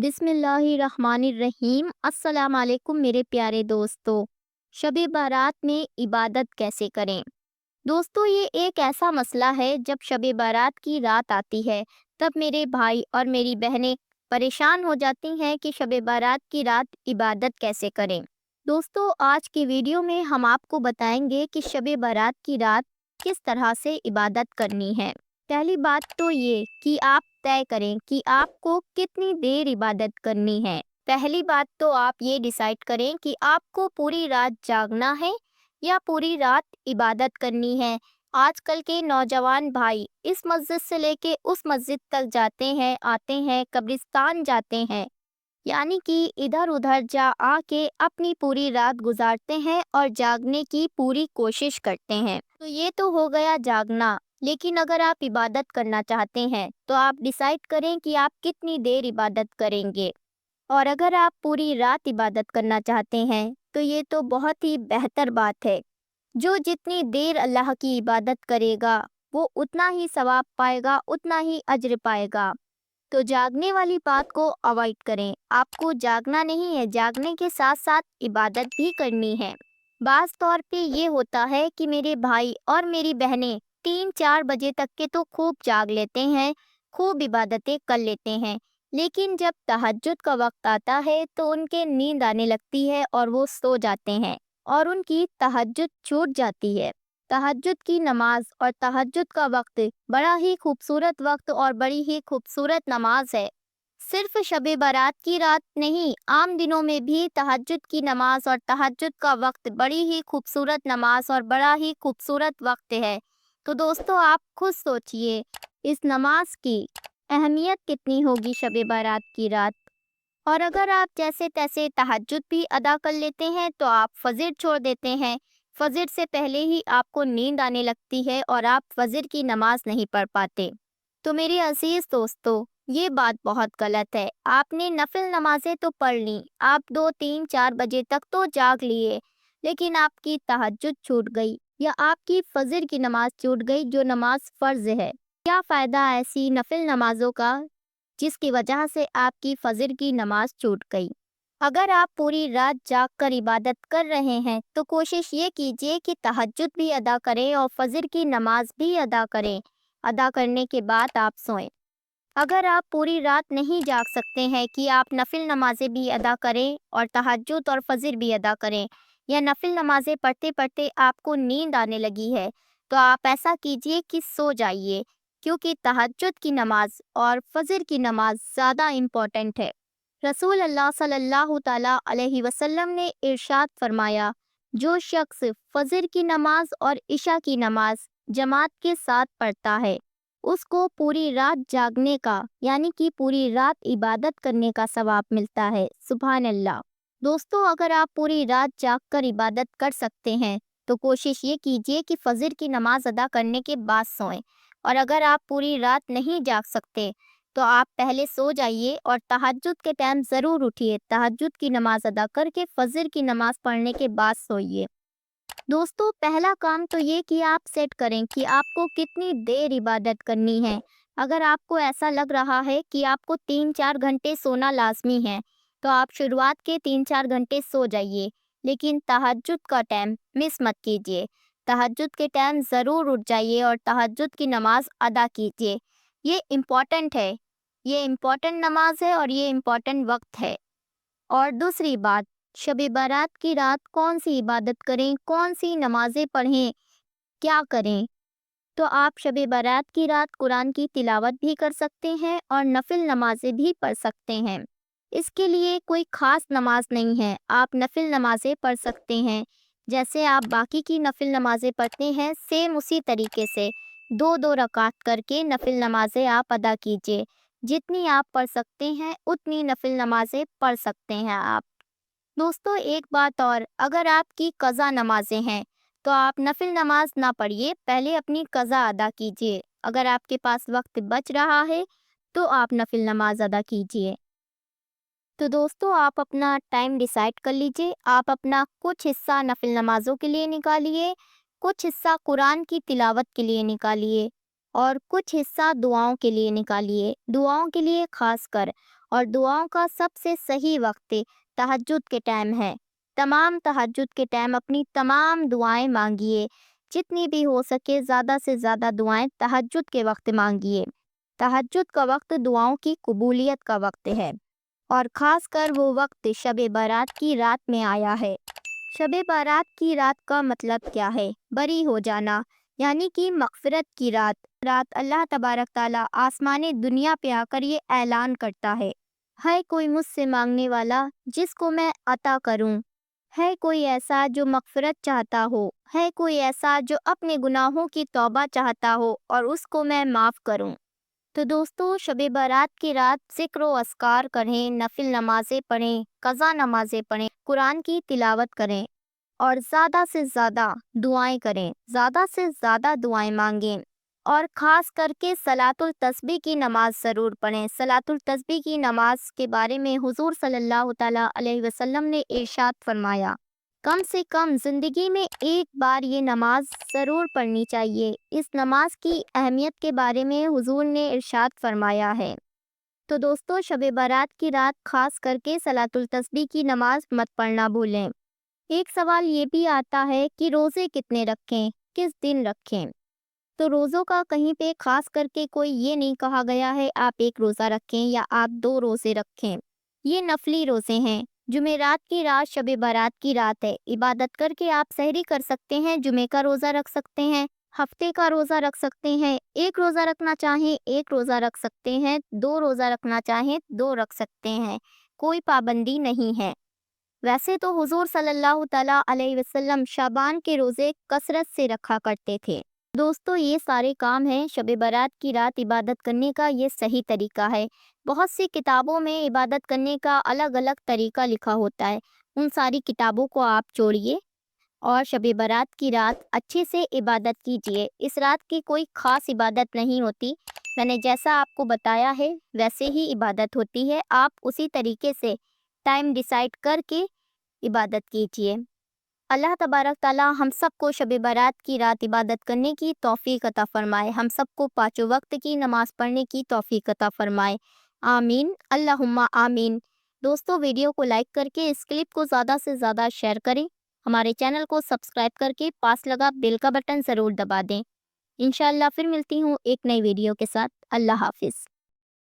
बिस्मिल्लाहिर्रहमानिर्रहीम। अस्सलाम वालेकुम मेरे प्यारे दोस्तों। शब बारात में इबादत कैसे करें? दोस्तों, ये एक ऐसा मसला है, जब शब बारात की रात आती है तब मेरे भाई और मेरी बहनें परेशान हो जाती हैं कि शब बारात की रात इबादत कैसे करें। दोस्तों, आज की वीडियो में हम आपको बताएंगे कि शब बारात की रात किस तरह से इबादत करनी है। पहली बात तो ये कि आप तय करें कि आपको कितनी देर इबादत करनी है। पहली बात तो आप ये डिसाइड करें कि आपको पूरी रात जागना है या पूरी रात इबादत करनी है। आजकल के नौजवान भाई इस मस्जिद से लेके उस मस्जिद तक जाते हैं, आते हैं, कब्रिस्तान जाते हैं, यानी कि इधर उधर जा आके अपनी पूरी रात गुजारते हैं और जागने की पूरी कोशिश करते हैं। तो ये तो हो गया जागना। लेकिन अगर आप इबादत करना चाहते हैं तो आप डिसाइड करें कि आप कितनी देर इबादत करेंगे। और अगर आप पूरी रात इबादत करना चाहते हैं तो ये तो बहुत ही बेहतर बात है। जो जितनी देर अल्लाह की इबादत करेगा वो उतना ही सवाब पाएगा, उतना ही अज्र पाएगा। तो जागने वाली बात को अवॉइड करें। आपको जागना नहीं है, जागने के साथ साथ इबादत भी करनी है। बाज़ तौर पे ये होता है कि मेरे भाई और मेरी बहनें 3-4 बजे तक के तो खूब जाग लेते हैं, खूब इबादतें कर लेते हैं। लेकिन जब तहज्जुद का वक्त आता है तो उनके नींद आने लगती है और वो सो जाते हैं और उनकी तहज्जुद छूट जाती है। तहज्जुद की नमाज और तहज्जुद का वक्त बड़ा ही खूबसूरत वक्त और बड़ी ही खूबसूरत नमाज है। सिर्फ शब बारात की रात नहीं, आम दिनों में भी तहज्जुद की नमाज और तहज्जुद का वक्त बड़ी ही खूबसूरत नमाज और बड़ा ही खूबसूरत वक्त है। तो दोस्तों, आप खुद सोचिए इस नमाज की अहमियत कितनी होगी शब बारात की रात। और अगर आप जैसे तैसे तहज्जुद भी अदा कर लेते हैं तो आप फजर छोड़ देते हैं। फजर से पहले ही आपको नींद आने लगती है और आप फजर की नमाज नहीं पढ़ पाते। तो मेरे अजीज दोस्तों, ये बात बहुत गलत है। आपने नफिल नमाजें तो पढ़ ली, आप 2-3-4 बजे तक तो जाग लिए, लेकिन आपकी तहज्जुद छूट गई या आपकी फजर की नमाज छूट गई, जो नमाज फ़र्ज है। क्या फ़ायदा ऐसी नफिल नमाजों का जिसकी वजह से आपकी फजर की नमाज छूट गई। अगर आप पूरी रात जाग कर इबादत कर रहे हैं तो कोशिश ये कीजिए कि तहज्जुद भी अदा करें और फजर की नमाज भी अदा करें। अदा करने के बाद आप सोएं। अगर आप पूरी रात नहीं जाग सकते हैं कि आप नफिल नमाजें भी अदा करें और तहज्जुद और फजर भी अदा करें, या नफिल नमाजें पढ़ते पढ़ते आपको नींद आने लगी है, तो आप ऐसा कीजिए कि सो जाइए, क्योंकि तहज्जुद की नमाज और फजर की नमाज ज़्यादा इम्पोर्टेंट है। रसूल अल्लाह सल्लल्लाहु ताला अलैहि वसल्लम ने इरशाद फरमाया, जो शख्स फजर की नमाज और इशा की नमाज जमात के साथ पढ़ता है, उसको पूरी रात जागने का, यानी कि पूरी रात इबादत करने का सवाब मिलता है। सुभान अल्लाह। दोस्तों, अगर आप पूरी रात जागकर इबादत कर सकते हैं तो कोशिश ये कीजिए कि फजर की नमाज अदा करने के बाद सोएं। और अगर आप पूरी रात नहीं जाग सकते तो आप पहले सो जाइए और तहज्जुद के टाइम ज़रूर उठिए। तहज्जुद की नमाज अदा करके फजर की नमाज पढ़ने के बाद सोइए। दोस्तों, पहला काम तो ये कि आप सेट करें कि आपको कितनी देर इबादत करनी है। अगर आपको ऐसा लग रहा है कि आपको 3-4 घंटे सोना लाजमी है तो आप शुरुआत के 3-4 घंटे सो जाइए, लेकिन तहज्जुद का टाइम मिस मत कीजिए। तहज्जुद के टाइम ज़रूर उठ जाइए और तहज्जुद की नमाज अदा कीजिए। ये इम्पॉर्टेंट है, ये इम्पॉर्टेंट नमाज है और ये इम्पॉर्टेंट वक्त है। और दूसरी बात, शब बारात की रात कौन सी इबादत करें, कौन सी नमाजें पढ़ें, क्या करें। तो आप शब बारात की रात कुरान की तिलावत भी कर सकते हैं और नफिल नमाजें भी पढ़ सकते हैं। इसके लिए कोई ख़ास नमाज नहीं है, आप नफिल नमाजें पढ़ सकते हैं। जैसे आप बाकी की नफिल नमाजें पढ़ते हैं, सेम उसी तरीके से 2-2 रकात करके नफिल नमाजें आप अदा कीजिए। जितनी आप पढ़ सकते हैं उतनी नफिल नमाजें पढ़ सकते हैं आप। दोस्तों, एक बात और, अगर आपकी कज़ा नमाजें हैं तो आप नफिल नमाज ना पढ़िए, पहले अपनी कज़ा अदा कीजिए। अगर आपके पास वक्त बच रहा है तो आप नफिल नमाज अदा कीजिए। तो दोस्तों, आप अपना टाइम डिसाइड कर लीजिए। आप अपना कुछ हिस्सा नफिल नमाज़ों के लिए निकालिए, कुछ हिस्सा कुरान की तिलावत के लिए निकालिए और कुछ हिस्सा दुआओं के लिए निकालिए, दुआओं के लिए खास कर। اور دعاؤں کا سب سے صحیح وقت تہجد کے ٹائم ہے۔ تمام تہجد کے ٹائم اپنی تمام دعائیں مانگیے، جتنی بھی ہو سکے زیادہ سے زیادہ دعائیں تہجد کے وقت مانگیے۔ تہجد کا وقت دعاؤں کی قبولیت کا وقت ہے، اور خاص کر وہ وقت شب برات کی رات میں آیا ہے۔ شب برات کی رات کا مطلب کیا ہے؟ بری ہو جانا، یعنی کہ مغفرت کی رات۔ اللہ تبارک تعالیٰ آسمان دنیا پہ آ کر یہ اعلان کرتا ہے کوئی مجھ سے مانگنے والا جس کو میں عطا کروں، ہے کوئی ایسا جو مغفرت چاہتا ہو، ہے کوئی ایسا جو اپنے گناہوں کی توبہ چاہتا ہو اور اس کو میں معاف کروں۔ تو دوستو، شب برات کی رات ذکر و اذکار کریں، نفل نمازیں پڑھیں، قضا نمازیں پڑھیں، قرآن کی تلاوت کریں اور زیادہ سے زیادہ دعائیں کریں، زیادہ سے زیادہ دعائیں مانگیں، اور خاص کر کے صلاۃ التسبیح کی نماز ضرور پڑھیں۔ صلاۃ التسبیح کی نماز کے بارے میں حضور صلی اللہ تعالیٰ علیہ وسلم نے ارشاد فرمایا، کم سے کم زندگی میں ایک بار یہ نماز ضرور پڑھنی چاہیے۔ اس نماز کی اہمیت کے بارے میں حضور نے ارشاد فرمایا ہے۔ تو دوستو، شب برات کی رات خاص کر کے صلاۃ التسبیح کی نماز مت پڑھنا بھولیں۔ ایک سوال یہ بھی آتا ہے کہ روزے کتنے رکھیں، کس دن رکھیں؟ تو روزوں کا کہیں پہ خاص کر کے کوئی یہ نہیں کہا گیا ہے آپ ایک روزہ رکھیں یا آپ 2 روزے رکھیں۔ یہ نفلی روزے ہیں۔ جمعرات کی رات شب برات کی رات ہے، عبادت کر کے آپ سحری کر سکتے ہیں، جمعے کا روزہ رکھ سکتے ہیں، ہفتے کا روزہ رکھ سکتے ہیں، ایک روزہ رکھنا چاہیں ایک روزہ رکھ سکتے ہیں، 2 روزہ رکھنا چاہیں 2 رکھ سکتے ہیں، کوئی پابندی نہیں ہے۔ ویسے تو حضور صلی اللہ تعالیٰ علیہ وسلم شعبان کے روزے کثرت سے رکھا کرتے تھے۔ دوستو، یہ سارے کام ہیں شب برات کی رات عبادت کرنے کا، یہ صحیح طریقہ ہے۔ بہت سی کتابوں میں عبادت کرنے کا الگ الگ طریقہ لکھا ہوتا ہے، ان ساری کتابوں کو آپ چھوڑیے اور شب برات کی رات اچھے سے عبادت کیجیے۔ اس رات کی کوئی خاص عبادت نہیں ہوتی، میں نے جیسا آپ کو بتایا ہے ویسے ہی عبادت ہوتی ہے، آپ اسی طریقے سے ٹائم ڈیسائیڈ کر کے عبادت کیجیے۔ اللہ تبارک تعالیٰ ہم سب کو شب برات کی رات عبادت کرنے کی توفیق عطا فرمائے، ہم سب کو 5 وقت کی نماز پڑھنے کی توفیق عطا فرمائے، آمین، اللہم آمین۔ دوستو، ویڈیو کو لائک کر کے اس کلپ کو زیادہ سے زیادہ شیئر کریں، ہمارے چینل کو سبسکرائب کر کے پاس لگا بیل کا بٹن ضرور دبا دیں۔ انشاءاللہ پھر ملتی ہوں ایک نئی ویڈیو کے ساتھ۔ اللہ حافظ۔